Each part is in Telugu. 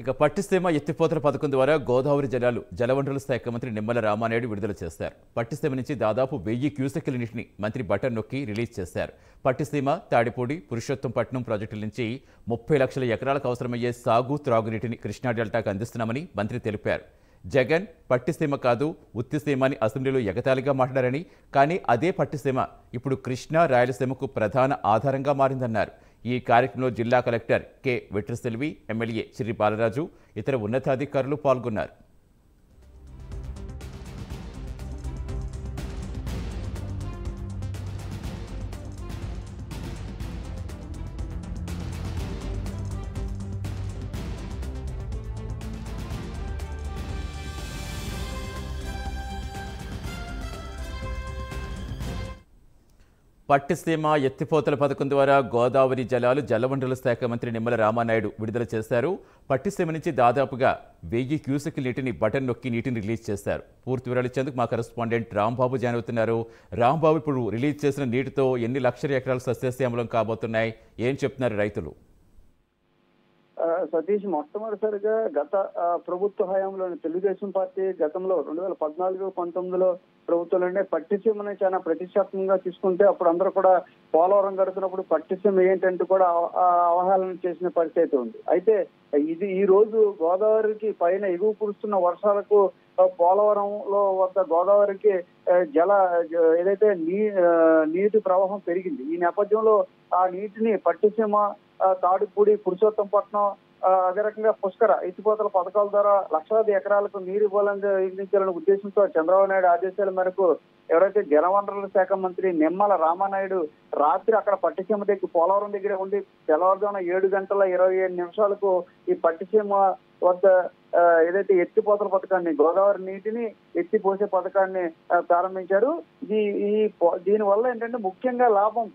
ఇక పట్టిసీమ ఎత్తిపోతల పథకం ద్వారా గోదావరి జలాలు జలవనరుల శాఖ మంత్రి నిమ్మల రామానాయుడు విడుదల చేశారు. పట్టిసీమ నుంచి దాదాపు 1000 క్యూసెక్కుల నీటిని మంత్రి బటన్ నొక్కి రిలీజ్ చేశారు. పట్టిసీమ, తాడిపూడి, పురుషోత్తంపట్నం ప్రాజెక్టుల నుంచి 30 లక్షల ఎకరాలకు అవసరమయ్యే సాగు, త్రాగునీటిని కృష్ణా డెల్టాకు అందిస్తున్నామని మంత్రి తెలిపారు. జగన్ పట్టిసీమ కాదు ఉత్తిసీమ అని అసెంబ్లీలో ఎగతాళిగా మాట్లాడారని, కానీ అదే పట్టిసీమ ఇప్పుడు కృష్ణా, రాయలసీమకు ప్రధాన ఆధారంగా మారిందన్నారు. ఈ కార్యక్రమంలో జిల్లా collector K Vetriselvi, MLA Chirri Balaraju, ఇతర ఉన్నతాధికారులు పాల్గొన్నారు. పట్టిసీమ ఎత్తిపోతల పథకం ద్వారా గోదావరి జలాలు జలవనరుల శాఖ మంత్రి నిమ్మల రామానాయుడు విడుదల చేశారు. పట్టిసీమ నుంచి దాదాపుగా 1000 క్యూసెక్కుల నీటిని బటన్ నొక్కి నీటిని రిలీజ్ చేశారు. పూర్తి వివరాలు ఇచ్చేందుకు మా కరెస్పాండెంట్ రాంబాబు జాయిన్ అవుతున్నారు. రాంబాబు, ఇప్పుడు రిలీజ్ చేసిన నీటితో ఎన్ని లక్షల ఎకరాలు సస్యశ్యామలం కాబోతున్నాయి? ఏం చెప్తున్నారు రైతులు? సతీష్, మొట్టమొదటిసారిగా గత ప్రభుత్వ హయాంలోని తెలుగుదేశం పార్టీ గతంలో 2014-19లో ప్రభుత్వంలోనే పట్టిసీమని చాలా ప్రతిష్టాత్మకంగా తీసుకుంటే అప్పుడు అందరూ కూడా పోలవరం గడుతున్నప్పుడు పట్టిసీమ ఏంటంటూ కూడా అవహేళన చేసిన పరిస్థితి ఉంది. అయితే ఇది ఈ రోజు గోదావరికి పైన ఎగువ కురుస్తున్న వర్షాలకు పోలవరంలో వద్ద గోదావరికి ఏదైతే నీటి ప్రవాహం పెరిగింది. ఈ నేపథ్యంలో ఆ నీటిని పట్టిసీమ, తాడిపూడి, పురుషోత్తంపట్నం, అదే రకంగా పుష్కర ఎత్తిపోతల పథకాల ద్వారా లక్షలాది ఎకరాలకు నీరు ఇవ్వాలని ఉద్దేశంతో చంద్రబాబు నాయుడు ఆదేశాల మేరకు ఎవరైతే జలవనరుల శాఖ మంత్రి నిమ్మల రామానాయుడు రాత్రి అక్కడ పట్టిసీమ దగ్గర పోలవరం దగ్గర ఉండి తెల్లవారుజామున 7:27 ఈ పట్టిసీమ వద్ద ఏదైతే ఎత్తిపోతల పథకాన్ని, గోదావరి నీటిని ఎత్తిపోసే పథకాన్ని ప్రారంభించారు. దీని వల్ల ఏంటంటే ముఖ్యంగా లాభం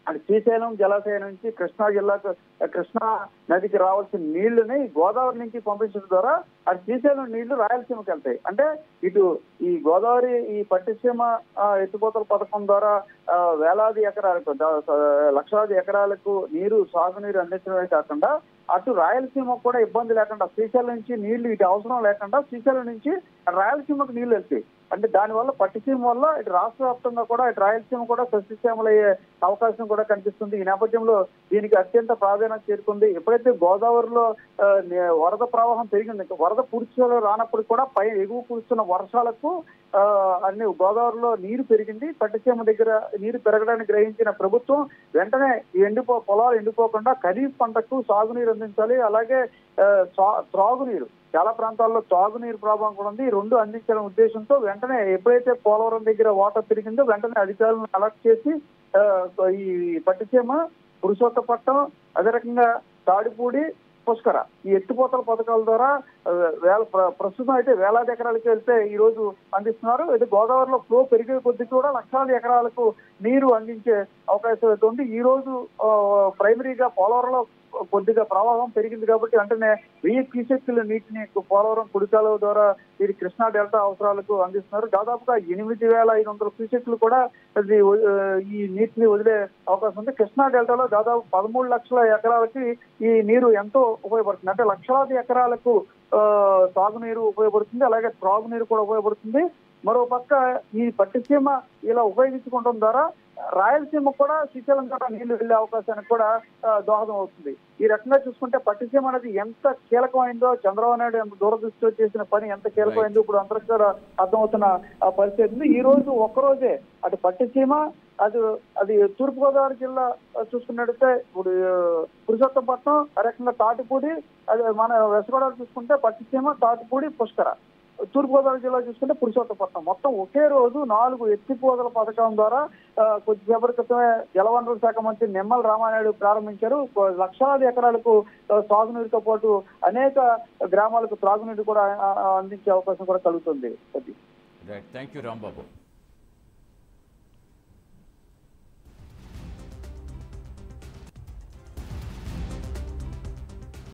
అది శ్రీశైలం జలాశయం నుంచి కృష్ణా నదికి రావాల్సిన నీళ్లని గోదావరి నుంచి పంపించడం ద్వారా అది శ్రీశైలం నీళ్లు రాయలసీమకి వెళ్తాయి. అంటే ఇటు ఈ గోదావరి ఈ పట్టిసీమ ఎత్తిపోతల పథకం ద్వారా వేలాది ఎకరాలకు, లక్షలాది ఎకరాలకు సాగునీరు అందించడమే కాకుండా అటు రాయలసీమ కూడా ఇబ్బంది లేకుండా, శ్రీశైలం నుంచి నీళ్లు ఇటు అవసరం లేకుండా శ్రీశైలం నుంచి రాయలసీమకు నీళ్లు వెళ్తాయి. అంటే దానివల్ల పట్టిసీమ వల్ల ఇటు రాష్ట్ర వ్యాప్తంగా కూడా ఇటు రాయలసీమ కూడా సస్యశ్యామలయ్యే అవకాశం కూడా కనిపిస్తుంది. ఈ నేపథ్యంలో దీనికి అత్యంత ప్రాధాన్యత చేరుకుంది. ఎప్పుడైతే గోదావరిలో వరద ప్రవాహం పెరిగింది, వరద పూర్తిలో రానప్పుడు కూడా పై ఎగువ కురుస్తున్న వర్షాలకు అన్ని గోదావరిలో నీరు పెరిగింది. పట్టిసీమ దగ్గర నీరు పెరగడానికి గ్రహించిన ప్రభుత్వం వెంటనే పొలాలు ఎండిపోకుండా ఖరీఫ్ పంటకు సాగునీరు అందించాలి. అలాగే త్రాగునీరు, చాలా ప్రాంతాల్లో త్రాగునీరు ప్రాబ్లం కూడా ఉంది. ఈ రెండు అందించాలనే ఉద్దేశంతో వెంటనే ఎప్పుడైతే పోలవరం దగ్గర వాటర్ పెరిగిందో వెంటనే అధికారులను అలర్ట్ చేసి ఈ పట్టిసీమ, పురుషోత్తపట్నం, అదే రకంగా తాడిపూడి, పుష్కర ఈ ఎత్తిపోతల పథకాల ద్వారా ప్రస్తుతం అయితే వేలాది ఎకరాలకి వెళ్తే ఈ రోజు అందిస్తున్నారు. అయితే గోదావరిలో ఫ్లో పెరిగే కొద్ది కూడా లక్షలాది ఎకరాలకు నీరు అందించే అవకాశం అయితే ఉంది. ఈ రోజు ప్రైమరీగా పోలవరంలో కొద్దిగా ప్రవాహం పెరిగింది కాబట్టి వెంటనే 1000 క్యూసెక్కుల నీటిని పోలవరం కుడికాలువ ద్వారా ఇది కృష్ణా డెల్టా అవసరాలకు అందిస్తున్నారు. దాదాపుగా 8500 క్యూసెక్లు కూడా ఈ నీటిని వదిలే అవకాశం ఉంది. కృష్ణా డెల్టాలో దాదాపు 13 లక్షల ఎకరాలకి ఈ నీరు ఎంతో ఉపయోగపడుతుంది. అంటే లక్షలాది ఎకరాలకు సాగునీరు ఉపయోగపడుతుంది, అలాగే త్రాగునీరు కూడా ఉపయోగపడుతుంది. మరో పక్క ఈ పట్టిసీమ ఇలా ఉపయోగించుకోవడం ద్వారా రాయలసీమ కూడా శ్రీశైలం ద్వారా నీళ్లు వెళ్లే అవకాశానికి కూడా దోహదం అవుతుంది. ఈ రకంగా చూసుకుంటే పట్టిసీమ అనేది ఎంత కీలకమైందో, చంద్రబాబు నాయుడు ఎంత దూరదృష్టితో చేసిన పని ఎంత కీలకమైందో ఇప్పుడు అందరికీ కూడా అర్థమవుతున్న పరిస్థితి ఉంది. ఈ రోజు ఒక్కరోజే అటు పట్టిసీమ, అది తూర్పుగోదావరి జిల్లా చూసుకున్నట్టయితే ఇప్పుడు పురుషోత్తంపట్నం, ఆ రకంగా తాటిపూడి, అది మన వెస్ట్ గోదావరి చూసుకుంటే పట్టిసీమ, తాటిపూడి, పుష్కర, తూర్పుగోదావరి జిల్లా చూసుకుంటే పురుషోత్తపట్నం, మొత్తం ఒకే రోజు 4 ఎత్తిపోతల పథకం ద్వారా కొద్దిసేపటి క్రితమే జలవనరుల శాఖ మంత్రి నిమ్మల రామానాయుడు ప్రారంభించారు. లక్షలాది ఎకరాలకు సాగునీరుతో పాటు అనేక గ్రామాలకు త్రాగునీరు కూడా అందించే అవకాశం కూడా కలుగుతుంది. Thank you Rambabu.